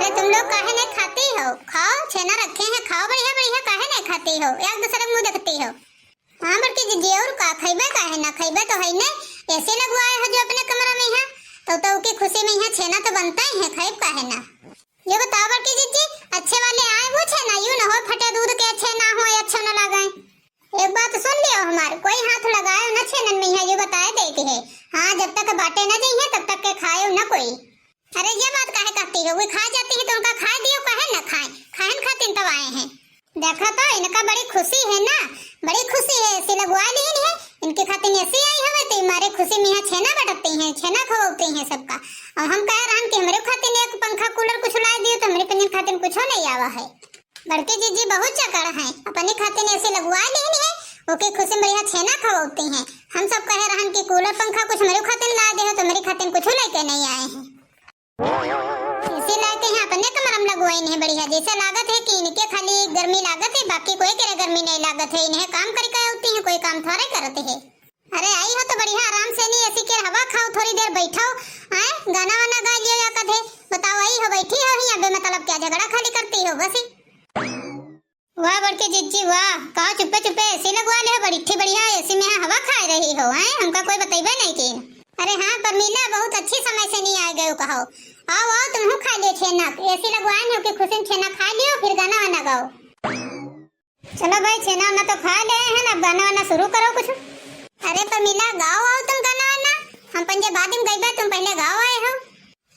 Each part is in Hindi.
अरे तुम लोग काहे नहीं खाती हो? खाओ, छेना रखे हैं, खाओ बढ़िया बढ़िया। काहे नहीं खाती हो? एक दूसरे के मुंह देखती हो। हाँ बड़की जीजी, और का खइबे काहे ना? खइबे तो है नहीं, ऐसे लगवाए हो जो अपने कमरा में है तो की खुशी में यहाँ छेना तो बनता ही है, खइब काहे ना? ये बताओ बड़की जीजी, अच्छे वाले आए वो छेना, यूं ना हो फटे दूध के अच्छे ना हो, अच्छा ना लगे। एक बात सुन लियो हमार, कोई हाथ लगाए ना छेनन में, यहाँ ये बताए देती है। हाँ, जब तक बाटे ना जाइए तब तक के खाए ना कोई। अरे ये बात काहे करती हो? वो खा जाती है तो उनका खा दियो, काहे ना खाए? खाइन खातिर तो आए हैं। देखा तो इनका बड़ी खुशी है ना, बड़ी खुशी है, ऐसी लगवा ली है इनके खातिर ऐसी आई हवे तो हमारे खुशी में यहाँ छेना बटती हैं, छेना खवाती हैं सबका। और हम कह रहे हैं कि हमारे खातिर एक पंखा कूलर कुछ ला दियो तो हमारे पिन खातिर कुछ नहीं आवा है। बड़की जीजी बहुत चकड़ है, अपने खातिर ऐसे लगवा ली है, ओके खुशी में यहाँ छेना खवाती हैं। हम सब कह रहे हैं कि कूलर पंखा कुछ हमारे खातिर ला दे तो हमारे खातिर कुछ लेके नहीं आए हैं। इसे लाते हैं अपने कमरा में लगवाई है बढ़िया, जैसा लागत है कि इनके खाली गर्मी लागत है, बाकी कोई के गर्मी नहीं लागत है। इन्हें काम करके होती है, कोई काम थोड़े करते है। अरे आई हो तो बढ़िया आराम से नहीं ऐसी के हवा खाओ, थोड़ी देर बैठो, हैं गाना वाना गा लियो या कथे। बताओ आई हो बैठी हो यहाँ बे मतलब क्या झगड़ा खाली करती हो बस। वाह बड़के जीजी वाह, कहा चुप्पे चुप्पे ऐसी लगवा ले बड़ी बढ़िया, ऐसी में हवा खा रही हो, हैं हमका कोई बताइबे नहीं की। अरे हाँ परमीला, बहुत अच्छी समय से नहीं आ गए कहो। आओ आओ तुम खा लियो छेना, ऐसी लगवाए हो कि खुशी छेना खा लियो फिर गाना वाना गाओ। चलो भाई छेना वाना तो खा ले हैं, अब गाना वाना शुरू करो कुछ। अरे परमीला गाओ आओ तुम गाना वाना, हम पंजे बाद में गईबे, तुम पहले गाओ आए हो।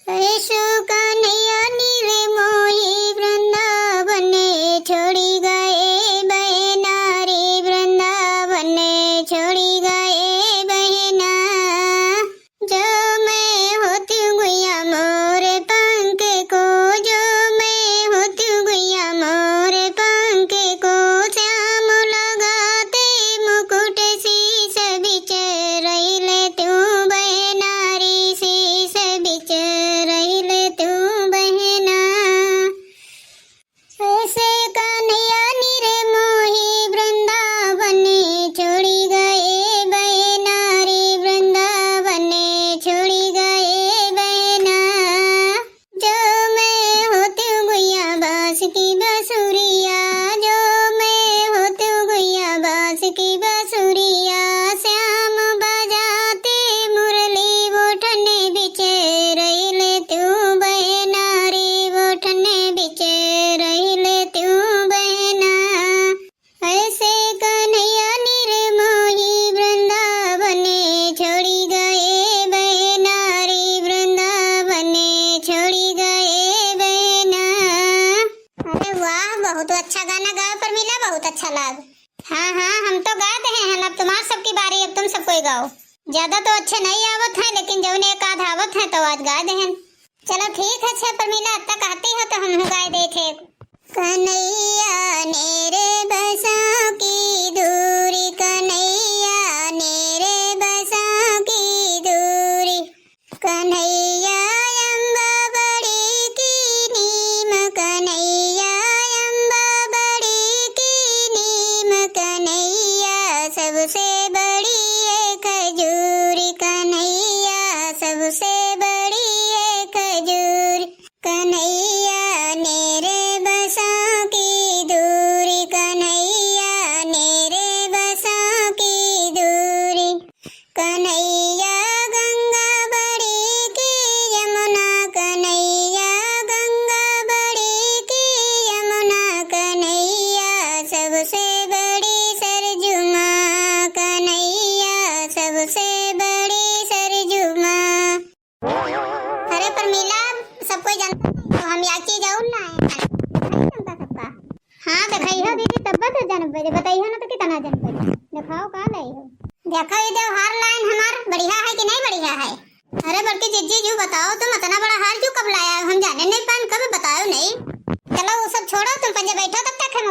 यीशु कन्हैया नीरे मोही वृंदावन छोड़ी गए बहना रे, वृंदावन छोड़ी गए बहना। जो मैं होती गुइया मोर पंख को, जो मैं होती गुइया मोर पंख को, श्याम लगाते मुकुट शीश बिच रहिले तू बहना रे, शीश बिच रहिले तू बहना। ऐसे कन्हैया नीरे मोही वृंदावन छोड़ी गए बहना रे, वृंदावन छोड़ी गए बहना। जो मैं होती गुइया बांस की बांसुरिया, जो मैं होती गुइया बांस की बांसुरिया, श्याम बजाते मुरली वोठने बिच रहिले तू बहना रे, वोठने बिच रहिले तू बहना। ऐसे कन्हैया नीरे मोही वृंदावन छोड़ी गए बहना रे, वृंदावन छोड़ी गए बहना। अरे वाह, बहुत अच्छा गाना गाओ परमीला, बहुत अच्छा लगा। हाँ हाँ हम तो गाते हैं, अब तुम्हारी सबकी बारी, अब तुम सब कोई गाओ। ज्यादा तो अच्छे नहीं आवत है, लेकिन जब एक आध आवत है तो आज गा दे हैं। चलो ठीक है, अच्छा परमीला अब तक आती हो तो हम गाए देखे। कन्हैया नेरे बसा की दूरी, कन्हैया नेरे बसा की दूरी, कन्हैया अम्बा बड़ी की नीम, कन्हैया अम्बा बड़ी की नीम, कन्हैया सबसे बड़ी है खजूरी, कन्हैया सबसे बड़ी है खजूरी, कन्हैया नेरे बसा की दूरी, कन्हैया नेरे बसा की दूरी, कन्हैया गंगा बड़ी की यमुना, कन्हैया गंगा बड़ी की यमुना, कन्हैया सबसे बड़ी सरजू माँ, कन्हैया सबसे बड़ी सरजू माँ। अरे परमीला सब कोई जानता है तो हम यहाँ की जाऊँ ना नहीं जानता सबका। हाँ दिखाई हो दीदी तब तो जान पे बताइए ना तो कितना जान पे दिखाओ का नहीं हो। देखो ये त्योहार लाइन हमार बढ़िया है कि नहीं बढ़िया है? अरे बल्कि जीजी जो बताओ तुम इतना बड़ा हार क्यों कब लाया, हम जाने नहीं पान कभी बताओ नहीं। चलो वो सब छोड़ो, तुम पंजे बैठो तब तक हम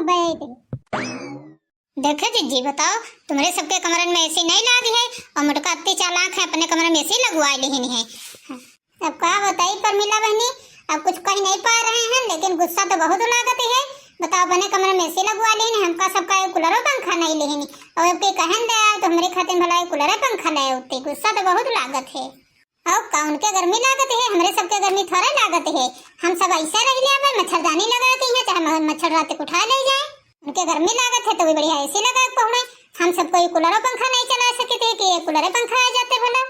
देखो जीजी बताओ, तुम्हारे सबके कमरे में एसी नहीं लगी है और मुटका अत्ती चालाक है, अपने कमरे में एसी लगवा ली है। अब क्या बताइए परमीला बहनी, अब कुछ कह नहीं पा रहे हैं लेकिन गुस्सा तो बहुत लागत है। बताओ अपने कमरे में एसी लगवा ली है, हमका सबका कूलर पंखा नहीं ली और अब कहन दे तो हमारे खाते भला कूलर पंखा ले, उतनी गुस्सा तो बहुत लागत है। और का उनके गर्मी लागत है, हमरे सबके गर्मी थोड़ा लागत है। हम सब ऐसा रह लिया भाई, मच्छरदानी लगाते हैं चाहे मच्छर रात को उठा ले जाए। उनके गर्मी लागत है तो भी बढ़िया ऐसी लगा पहुने। हम सब कोई कूलर पंखा नहीं चला सकते कि ये कूलर पंखा आ जाते भला।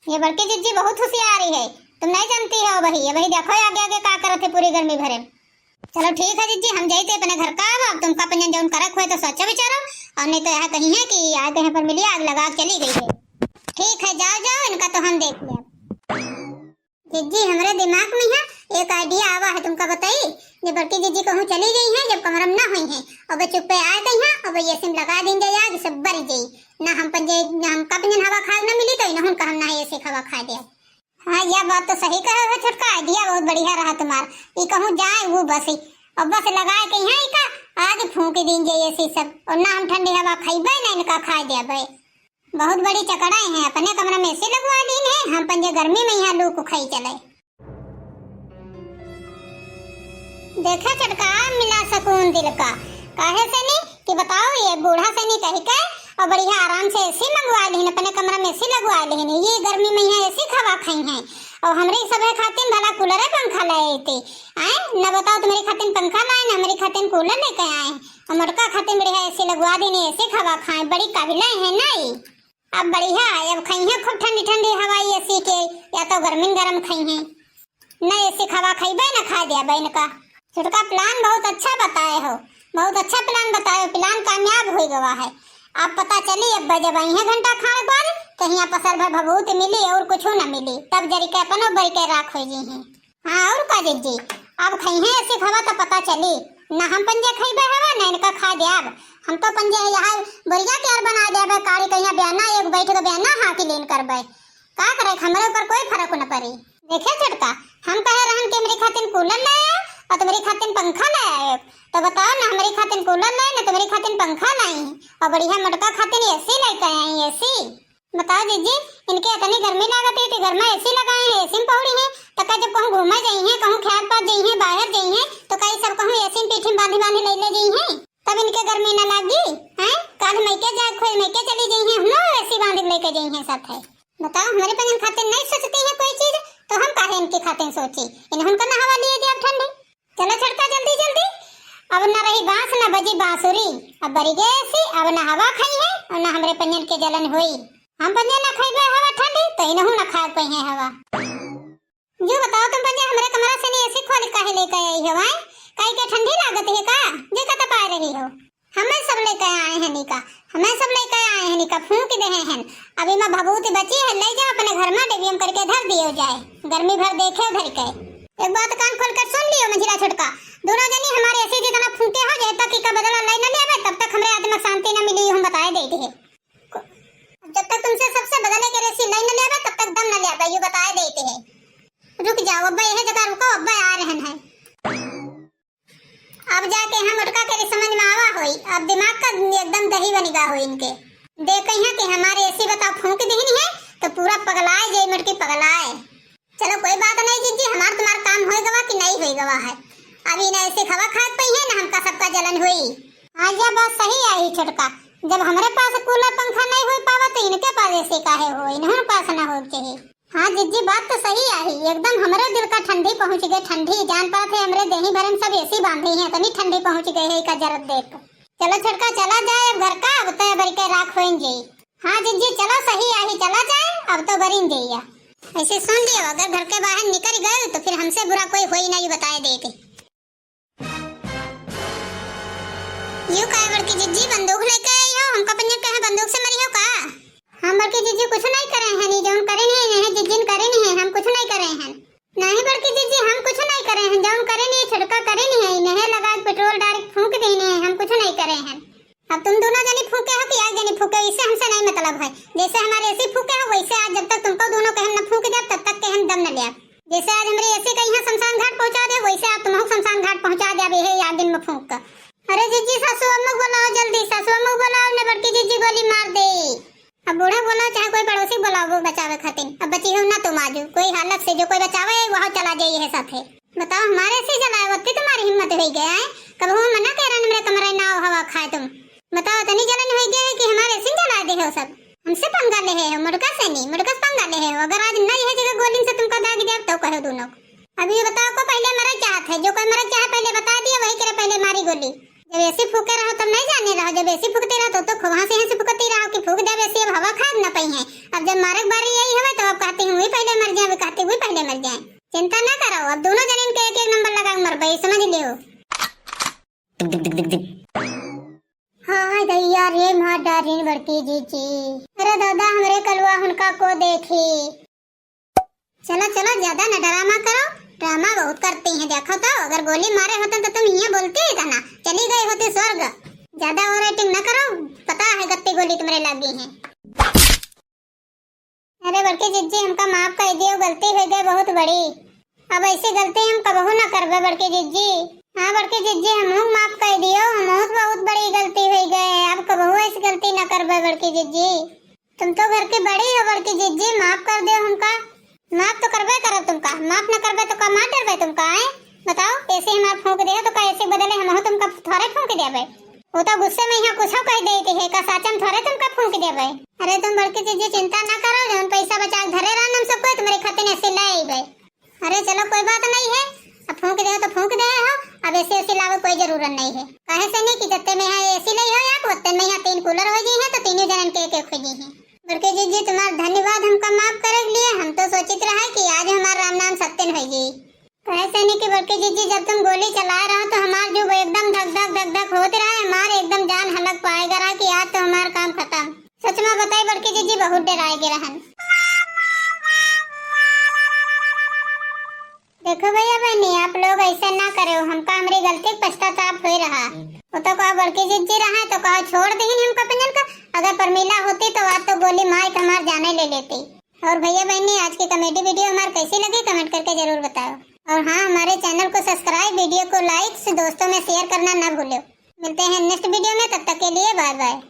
ये बड़की जिज्जी बहुत होशियारी है, तुम नहीं जानती हो वही देखो आगे आगे का करते पूरी गर्मी भरे। चलो ठीक है जिज्जी, हम जाते अपने घर का। अब तुमका अपन जौन करक हुए तो सोचो विचारो, और नहीं तो यहाँ कहीं है कि आगे यहाँ पर मिली आग लगा चली गई है। ठीक है जाओ जाओ, इनका तो हम देख लिया। जिज्जी हमारे दिमाग में है एक आइडिया आवा है, तुमका बताई। ये बड़की जिज्जी कहूँ चली गई है, जब कमरम ना हुई है और वे चुप्पे आ गई है और ये सिम लगा देंगे आग सब बर गई ना। हम पंजे हम का पंजन हवा खा ना मिली तो इन्हों का हम ना ऐसे हवा खा दिया। हाँ यह बात तो सही कहा है छोटका, आइडिया बहुत बढ़िया रहा तुम्हारा। ये कहूँ जाए वो बस और बस लगाए कहीं है का आग फूंक देंगे ऐसे सब, और ना हम ठंडी हवा खाइबे ना इनका खा देबे। बहुत बड़ी चकड़ाई है, अपने कमरा में ऐसे लगवा दी है, हम पंजे गर्मी में यहाँ लू को खाई चले। देखा चटका मिला सुकून दिल का, काहे से नहीं कि बताओ ये बूढ़ा से नहीं कही के और बढ़िया आराम से एसी मंगवा ली, अपने कमरा में एसी लगवा ली। ये गर्मी में यहाँ एसी खवा खाई हैं और हमरे सब खातिन भला कूलर पंखा लाए थे। आए न बताओ तुम्हारी खातिन पंखा लाए ना हमारी खातिन कूलर लेके आए और मटका खातिन बढ़िया एसी लगवा दी, एसी खवा खाए। बड़ी काबिला है ना ये, अब बढ़िया अब खाई है खूब ठंडी ठंडी हवाई एसी के, या तो गर्मी गरम खाई है न एसी खवा खाइबे न खा दिया बहन का। छोटका प्लान बहुत अच्छा बताए हो, बहुत अच्छा प्लान बताए, प्लान कामयाब हो गवा है। अब पता चली अब जब आई है घंटा खाने बाद कहीं पसर भर भभूत मिली और कुछ न मिली, तब जरी के अपनो बड़ी के राख हो जी है। हाँ और का जी अब खाई है ऐसी खवा तो पता चली ना हम पंजे खाइबे हवा ना इनका खा दे। अब हम तो पंजे यहाँ बोरिया के बना देबे काड़ी कहीं बयाना एक बैठ के बयाना हाँ की लेन करबे का करे, हमारे ऊपर कोई फर्क न पड़ी। देखे छोटका हम कहे रहन के मेरी खातिन कूलर ले आए और तुम्हारी खातिन पंखा ले आए, तो बताओ ना हमारी खातिन कूलर ले ना तुम्हारी खातिन पंखा लाई और बढ़िया मटका खातिन एसी लेकर आई एसी। बताओ जीजी इनके इतनी गर्मी लागत है, घर में एसी लगाए हैं, एसी में पौड़ी है तो का जब कहूँ घूमा जाई है, कहूँ खेत पात जाई है, बाहर जाई है तो कई सब कहूँ एसी में पीठी बांधी बांधी ले जाई है, तब इनके गर्मी न लगी हैं। कल मैके जाए खोज मैके चली जाई है, हम एसी बांधी लेके जाई है साथ है। बताओ हमारे पंजन खातिन नहीं सोचती है कोई चीज तो हम काहे इनकी खातिन सोची, इन्होंने का ना हवा लिए दिया ठंडी। चलो छड़का जल्दी जल्दी, अब न रही बांस न बजी बांसुरी, अब बरी गई अब न हवा खाई है और न हमरे पंजन के जलन हुई। हम पंजन न खाइबे हवा ठंडी तो इन्हों न खा पे है हवा। जो बताओ तुम पंजन हमरे कमरा से नहीं ऐसी खोल काहे लेके आई हो? भाई काहे के ठंडी लागत है का जे का तपा रही हो? हमें सब लेके आए हैं निका, हमें सब लेके आए हैं निका, फूंक दे हैं। अभी मैं भभूति बची है ले जाओ अपने घर में डेबियम करके धर दियो जाए, गर्मी भर देखे धर के। एक बात कान खोल कर सुन लियो मंजिला छोटका, दोनों जनी हमारे ऐसे जितना फूंके हो जाए तक का बदला ले न लेवे तब तक हमरे आत्मा शांति न मिली, हम बताए देते हैं। जब तक तुमसे सबसे बदले के रेसी ले न लेवे तब तक दम न लेवे, ये बताए देते हैं। रुक जाओ अब्बा यह जगह रुको, अब्बा आ रहे हैं। अब जाके हम उठका के समझ में आवा होई, अब दिमाग का एकदम दही बनिगा हो इनके। देखे हैं कि हमारे ऐसी बताओ फूंक देनी है तो पूरा पगलाए जय मटकी पगलाए। चलो कोई बात नहीं जीजी, हमार तुम्हारा काम होई गवा कि नहीं होई गवा है, अभी न ऐसे खवा खात पई है ना हमका सबका जलन हुई। हाँ यह बात सही आई छोटका, जब हमारे पास कूलर पंखा नहीं हो पावा तो इनके पास ऐसे काहे हो, इन्हों पास ना हो चाहिए। हाँ जीजी बात तो सही आई, एकदम हमारे दिल का ठंडी पहुंच गई, ठंडी जान पाते हमारे देही भरन सब ऐसी बांधे हैं, इतनी ठंडी पहुंच गई है का जरूरत देख। चलो छोटका चला जाए अब घर का, अब तो बरी के राख होइन जाई। हाँ जीजी चलो सही आई, चला जाए अब तो बरिन जाइए। ऐसे सुन लियो अगर घर के बाहर निकल गए तो फिर हमसे बुरा कोई होई नहीं, बताए देते। यू काय बड़की जीजी बंदूक लेके आई हो, हमका पंजन कहे बंदूक से मरी हो का? हम बड़की जीजी कुछ नहीं करे हैं, नी जौन करे नहीं है जिज्जिन करे नहीं है, हम कुछ नहीं करे हैं। नहीं बड़की जीजी हम कुछ नहीं करे हैं, जौन करे नहीं छड़का करे नहीं है, नहे लगा पेट्रोल डायरेक्ट फूंक देने हैं, हम कुछ नहीं करे हैं। अब तुम दोनों जनी फूके हो कि एक जनी फूके, इससे हमसे नहीं मतलब है। जैसे हमारे ऐसे फूके हो वैसे आज जब तक तुमको दोनों के हम न फूक दे तब तक के हम दम न ले। जैसे आज हमरे ऐसे कहीं शमशान घाट पहुंचा दे वैसे आप तुम शमशान घाट पहुंचा दे यही याद दिन में फूंक कर। अरे जीजी सासू अम्मा बुलाओ जल्दी, सासू अम्मा बुलाओ ने बड़की जीजी गोली मार दे। अब बूढ़ा बोलाओ चाहे कोई पड़ोसी बुलाओ वो बचावे खातिर, अब बची हो ना तुम आजू कोई हालत से जो कोई बचावे वहाँ चला जाइए है साथे। बताओ हमारे से जलाए वत्ती तुम्हारी हिम्मत हो गया है, कब हम मना कह रहे मेरे कमरे ना हवा खाए तुम। बताओ इतनी जलन हो गया है कि हमारे सिंह जला दे हो सब, हम हमसे पंगा ले है मुर्गा से नहीं, मुर्गा से पंगा ले है। अगर आज न यह जगह गोली से तुमको दाग दिया तो कहो दोनों। अभी ये बताओ को पहले मरा चाहत है, जो कोई मरा चाहे पहले बता दिया वही करे पहले मारी गोली। जब ऐसे फूके रहो तब नहीं जाने रहो, जब ऐसे फूकते रहो तो वहां से ऐसे फूकती रहो कि फूक दे वैसे अब हवा खाद न पई है। अब जब मारक बारी यही हवे तो अब कहती हूं पहले मर जाए, कहती हुई पहले मर जाए। चिंता ना करो, अब दोनों जने के एक एक नंबर लगा मर गई, समझ लियो। हाय दैया रे मां डारिन बड़की जीजी, अरे दादा हमरे कलवा हुनका को देखी। चलो चलो ज्यादा न ड्रामा करो, ड्रामा बहुत करती हैं। देखो तो अगर गोली मारे होते तो तुम ये बोलती ही ना, चली गई होती स्वर्ग। ज्यादा ओवर एक्टिंग न करो, पता है गत्ती गोली तुम्हारे लगी है। अरे बड़की जीजी हमका माफ कर दियो, गलती हो गई बहुत बड़ी। अब ऐसी गलती हम कबहू न करबे बड़की जीजी। हाँ बड़की जीजी हमहू माफ कर दियो, हमहू बहुत बड़ी गलती हो गई, अब कबहू ऐसी गलती न करबे बड़की जीजी। तुम तो घर की बड़ी हो बड़की जीजी, माफ कर दियो हमका। माफ तो करबे करो तुमका, माफ न करबे तो का मार डरबे तुमका है। बताओ ऐसे हमार फूंक दे तो का ऐसे बदले हमहू तुमका थोड़े फूंक देबे। वो तो गुस्से में यहाँ कुछ कह देती है का साचम थोड़े तुमका फूंक देबे। अरे तुम बड़की जीजी चिंता ना करो, जौन पैसा बचा धरे रहन हम सबको तुम्हारे खाते में ऐसे ले आइबे। अरे चलो कोई बात नहीं है, अब फूंक दे तो फूंक दे हो, अब ऐसे ऐसे लावे कोई जरूरत नहीं है। काहे से नहीं कि जत्ते में है ऐसी नहीं हो या उतने में यहाँ 3 कूलर हो गई है तो तीनों जनन के एक हो गई है। बड़के जीजी तुम्हारा धन्यवाद हमका माफ करे लिए, हम तो सोचित रहे कि आज हमारा राम नाम सत्य हो गई। काहे से नहीं कि बड़के जीजी जब तुम गोली चला रहे तो हमार जो एकदम धक धक धक धक होते रहे, हमारे एकदम जान हलक पाएगा रहा कि आज तो हमारा काम खत्म। सच में बताई बड़के जीजी बहुत डराएगे रहन। देखो भैया बहनी आप लोग ऐसा ना करो, हमका हमारी गलती पश्चाताप हो रहा। वो तो कहा बड़की जीजी रहा तो कहा छोड़ दी हमका पंजन का, अगर परमीला होती तो आज तो गोली मार के हमार जाने ले लेती। और भैया बहनी आज की कॉमेडी वीडियो हमारे कैसी लगी कमेंट करके जरूर बताओ। और हाँ हमारे चैनल को सब्सक्राइब, वीडियो को लाइक से दोस्तों में शेयर करना ना भूलो। मिलते हैं नेक्स्ट वीडियो में, तब तक के लिए बाय बाय।